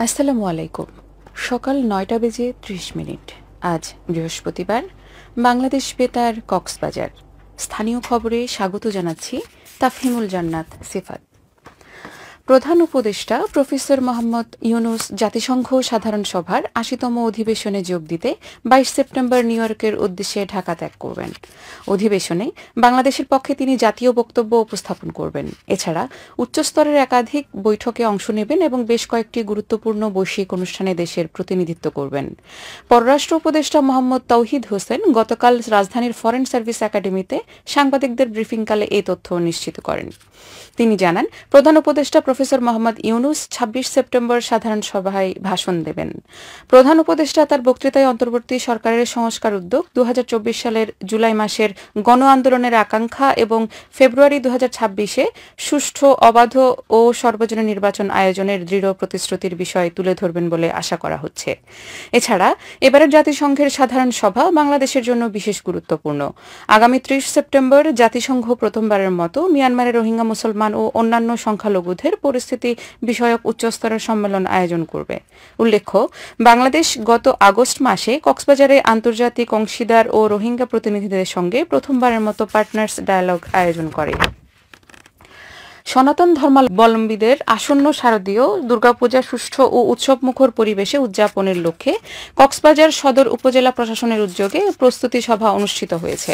আসসালামু আলাইকুম। সকাল ৯টা বেজে ৩০ মিনিট। আজ বৃহস্পতিবার। বাংলাদেশ বেতার কক্সবাজার। স্থানীয় খবরে স্বাগত জানাচ্ছি তাফহিমুল জান্নাত সিফাত। প্রধান উপদেষ্টা প্রফেসর মোহাম্মদ ইউনুস জাতিসংঘ সাধারণ সভার ৮০তম অধিবেশনে যোগ দিতে ২২ সেপ্টেম্বর নিউ ইয়র্কের উদ্দেশ্যে ঢাকা ত্যাগ করবেন। অধিবেশনে বাংলাদেশের পক্ষে তিনি জাতীয় বক্তব্য উপস্থাপন করবেন। এছাড়া উচ্চস্তরের একাধিক বৈঠকে অংশ নেবেন এবং বেশ কয়েকটি গুরুত্বপূর্ণ বৈশ্বিক অনুষ্ঠানে দেশের প্রতিনিধিত্ব করবেন। পররাষ্ট্র উপদেষ্টা মোহাম্মদ তৌহিদ হোসেন গতকাল রাজধানীর ফরেন সার্ভিস একাডেমিতে সাংবাদিকদের ব্রিফিংকালে এই তথ্য নিশ্চিত করেন। তিনি জানান, প্রধান উপদেষ্টা প্রফেসর মোহাম্মদ ইউনুস ২৬ সেপ্টেম্বর সাধারণ সভায় ভাষণ দেবেন। প্রধান উপদেষ্টা তার বক্তৃতায় অন্তর্বর্তী সরকারের সংস্কার উদ্যোগ, ২০২৪ সালের জুলাই মাসের গণ আন্দোলনের আকাঙ্ক্ষা এবং ফেব্রুয়ারি ২০২৬-এ সুষ্ঠু, অবাধ ও সর্বজনীন নির্বাচন আয়োজনের দৃঢ় প্রতিশ্রুতির বিষয় তুলে ধরবেন বলে আশা করা হচ্ছে। এছাড়া এবারের জাতিসংঘের সাধারণ সভা বাংলাদেশের জন্য বিশেষ গুরুত্বপূর্ণ। আগামী ৩০ সেপ্টেম্বর জাতিসংঘ প্রথমবারের মতো মিয়ানমারের রোহিঙ্গা মুসলমান ও অন্যান্য সংখ্যালঘুদের পরিস্থিতি বিষয়ক উচ্চস্তরের সম্মেলন আয়োজন করবে। উল্লেখ্য, বাংলাদেশ গত আগস্ট মাসে কক্সবাজারে আন্তর্জাতিক অংশীদার ও রোহিঙ্গা প্রতিনিধিদের সঙ্গে প্রথমবারের মতো পার্টনার্স ডায়ালগ আয়োজন করে। সনাতন ধর্মাবলম্বীদের আসন্ন শারদীয় দুর্গাপূজা সুষ্ঠু ও উৎসবমুখর পরিবেশে উদযাপনের লক্ষ্যে কক্সবাজার সদর উপজেলা প্রশাসনের উদ্যোগে প্রস্তুতি সভা অনুষ্ঠিত হয়েছে।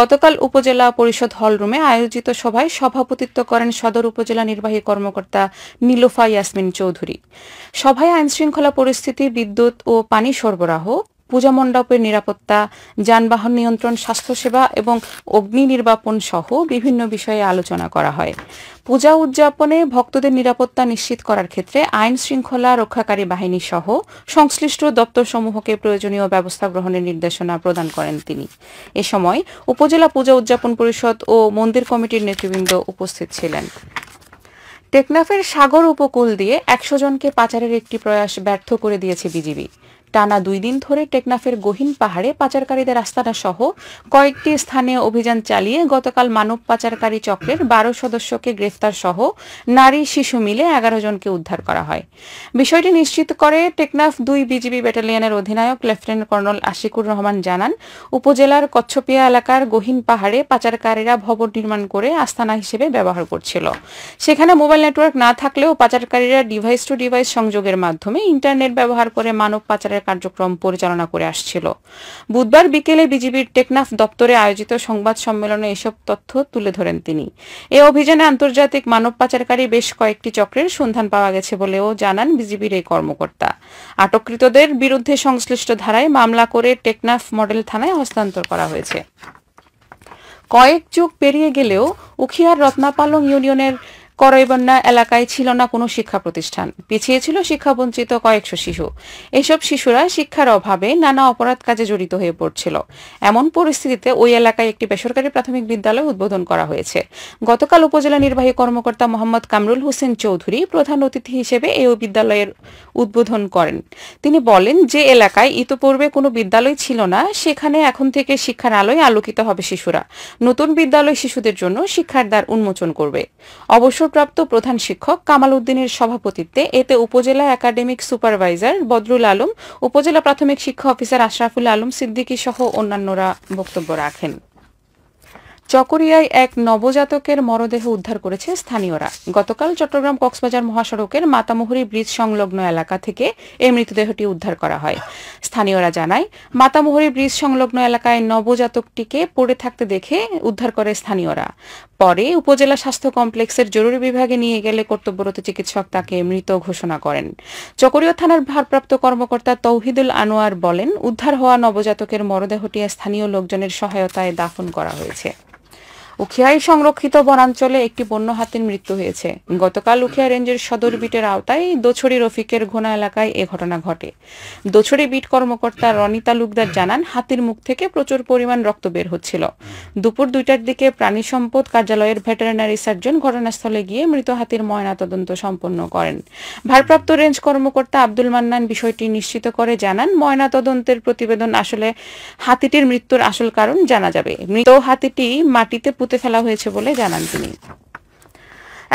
গতকাল উপজেলা পরিষদ হলরুমে আয়োজিত সভায় সভাপতিত্ব করেন সদর উপজেলা নির্বাহী কর্মকর্তা নীলোফা ইয়াসমিন চৌধুরী। সভায় আইনশৃঙ্খলা পরিস্থিতি, বিদ্যুৎ ও পানি সরবরাহ, পূজা মণ্ডপের নিরাপত্তা, যানবাহন নিয়ন্ত্রণ, স্বাস্থ্যসেবা এবং অগ্নি নির্বাপন সহ বিভিন্ন বিষয়ে আলোচনা করা হয়। পূজা উদযাপনে ভক্তদের নিরাপত্তা নিশ্চিত করার ক্ষেত্রে আইন শৃঙ্খলা রক্ষাকারী বাহিনী সহ সংশ্লিষ্ট দপ্তরসমূহকে প্রয়োজনীয় ব্যবস্থা গ্রহণের নির্দেশনা প্রদান করেন তিনি। এ সময় উপজেলা পূজা উদযাপন পরিষদ ও মন্দির কমিটির নেতৃবৃন্দ উপস্থিত ছিলেন। টেকনাফের সাগর উপকূল দিয়ে ১০০ জনকে পাচারের একটি প্রয়াস ব্যর্থ করে দিয়েছে বিজিবি। টানা ২ দিন ধরে টেকনাফের গহীন পাহাড়ে পাচারকারীদের আস্তানা সহ কয়েকটি স্থানে অভিযান চালিয়ে গতকাল মানব পাচারকারী চক্রের ১২ সদস্যকে গ্রেফতার সহ নারী শিশু মিলে ১১ জনকে উদ্ধার করা হয়। বিষয়টি নিশ্চিত করে টেকনাফ ২ বিজিবি ব্যাটালিয়নের অধিনায়ক লেফটেন্যান্ট কর্নেল আশিকুর রহমান জানান, উপজেলার কচ্ছপিয়া এলাকার গহীন পাহাড়ে পাচারকারীরা ভবন নির্মাণ করে আস্তানা হিসেবে ব্যবহার করছিল। সেখানে মোবাইল নেটওয়ার্ক না থাকলেও পাচারকারীরা ডিভাইস টু ডিভাইস সংযোগের মাধ্যমে ইন্টারনেট ব্যবহার করে মানব পাচারের কার্যক্রম পরিচালনা করে আসছিল। বুধবার বিকেলে বিজিবির টেকনাফ দপ্তরে আয়োজিত সংবাদ সম্মেলনে এসব তথ্য তুলে ধরেন তিনি। এ অভিযানে আন্তর্জাতিক মানব পাচারকারী বেশ কয়েকটি চক্রের সন্ধান পাওয়া গেছে বলেও জানান বিজিবির এই কর্মকর্তা। আটককৃতদের বিরুদ্ধে সংশ্লিষ্ট ধারায় মামলা করে টেকনাফ মডেল থানায় হস্তান্তর করা হয়েছে। কয়েক যুগ পেরিয়ে গেলেও উখিয়ার রত্নাপালং ইউনিয়নের করইবন্যা এলাকায় ছিল না কোনো শিক্ষা প্রতিষ্ঠান। পিছিয়ে ছিল শিক্ষাবঞ্চিত কয়েকশো শিশু। এসব শিশুরা শিক্ষার অভাবে নানা অপরাধ কাজে জড়িত হয়ে পড়ছিল। এমন পরিস্থিতিতে ওই এলাকায় একটি বেসরকারি প্রাথমিক বিদ্যালয় উদ্বোধন করা হয়েছে। গতকাল উপজেলা নির্বাহী কর্মকর্তা মোহাম্মদ কামরুল হোসেন চৌধুরী প্রধান অতিথি হিসেবে এই বিদ্যালয়ের উদ্বোধন করেন। তিনি বলেন, যে এলাকায় ইতোপূর্বে কোনো বিদ্যালয় ছিল না, সেখানে এখন থেকে শিক্ষার আলোয় আলোকিত হবে শিশুরা। নতুন বিদ্যালয় শিশুদের জন্য শিক্ষার দ্বার উন্মোচন করবে। অবসরপ্রাপ্ত প্রধান শিক্ষক কামাল উদ্দিনের সভাপতিত্বে এতে উপজেলা একাডেমিক সুপারভাইজার বদরুল আলম, উপজেলা প্রাথমিক শিক্ষা অফিসার আশরাফুল আলম সিদ্দিকী সহ অন্যান্যরা বক্তব্য রাখেন। চকরিয়ায় এক নবজাতকের মরদেহ উদ্ধার করেছে স্থানীয়রা। গতকাল চট্টগ্রাম কক্সবাজার মহাসড়কের মাতামুহুরী ব্রিজ সংলগ্ন এলাকা থেকে এই মৃতদেহটি উদ্ধার করা হয়। স্থানীয়রা জানায়, মাতামুহুরী ব্রিজ সংলগ্ন এলাকায় নবজাতকটিকে পড়ে থাকতে দেখে উদ্ধার করে স্থানীয়রা। পরে উপজেলা স্বাস্থ্য কমপ্লেক্সের জরুরি বিভাগে নিয়ে গেলে কর্তব্যরত চিকিৎসক তাকে মৃত ঘোষণা করেন। চকরিয়া থানার ভারপ্রাপ্ত কর্মকর্তা তৌহিদুল আনোয়ার বলেন, উদ্ধার হওয়া নবজাতকের মরদেহটি স্থানীয় লোকজনের সহায়তায় দাফন করা হয়েছে। উখিয়ায় সংরক্ষিত বনাঞ্চলে একটি বন্য হাতির মৃত্যু হয়েছে। গতকাল উখিয়া রেঞ্জের সদর বিটের আওতায় দোছড়ি রফিকের ঘোনা এলাকায় এ ঘটনা ঘটে। দোছড়ি বিট কর্মকর্তা রনি তালুকদার জানান, হাতির মুখ থেকে প্রচুর পরিমাণ রক্ত বের হচ্ছিল। দুপুর ২টার দিকে প্রাণী সম্পদ কার্যালয়ের ভেটেরিনারি সার্জন ঘটনাস্থলে গিয়ে মৃত হাতির ময়নাতদন্ত সম্পন্ন করেন। ভারপ্রাপ্ত রেঞ্জ কর্মকর্তা আব্দুল মান্নান বিষয়টি নিশ্চিত করে জানান, ময়নাতদন্তের প্রতিবেদন আসলে হাতিটির মৃত্যুর আসল কারণ জানা যাবে। মৃত হাতিটি মাটিতে পুঁতে ফেলা হয়েছে বলে জানান তিনি।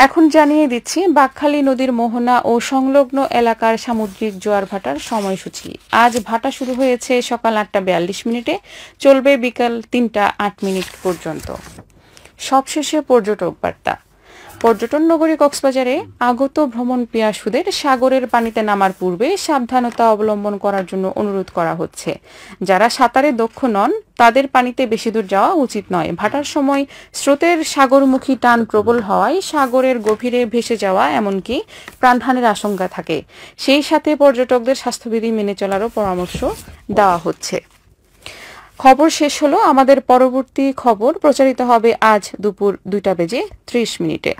এখন জানিয়ে দিচ্ছি বাঁকখালী নদীর মোহনা ও সংলগ্ন এলাকার সামুদ্রিক জোয়ার ভাটার সময়সূচি। আজ ভাটা শুরু হয়েছে সকাল ৮টা ৪২ মিনিটে, চলবে বিকাল ৩টা ৮ মিনিট পর্যন্ত। সবশেষে পর্যটক বার্তা। পর্যটন নগরী কক্সবাজারে আগত ভ্রমণ পিয়াসুদের সাগরের পানিতে নামার পূর্বে সাবধানতা অবলম্বন করার জন্য অনুরোধ করা হচ্ছে। যারা সাঁতারে দক্ষ নন তাদের পানিতে বেশি দূর যাওয়া উচিত নয়। ভাটার সময় স্রোতের সাগরমুখী টান প্রবল হওয়ায় সাগরের গভীরে ভেসে যাওয়া এমনকি প্রাণহানির আশঙ্কা থাকে। সেই সাথে পর্যটকদের স্বাস্থ্যবিধি মেনে চলারও পরামর্শ দেওয়া হচ্ছে। খবর শেষ হলো। আমাদের পরবর্তী খবর প্রচারিত হবে আজ দুপুর ২টা বেজে ৩০ মিনিটে।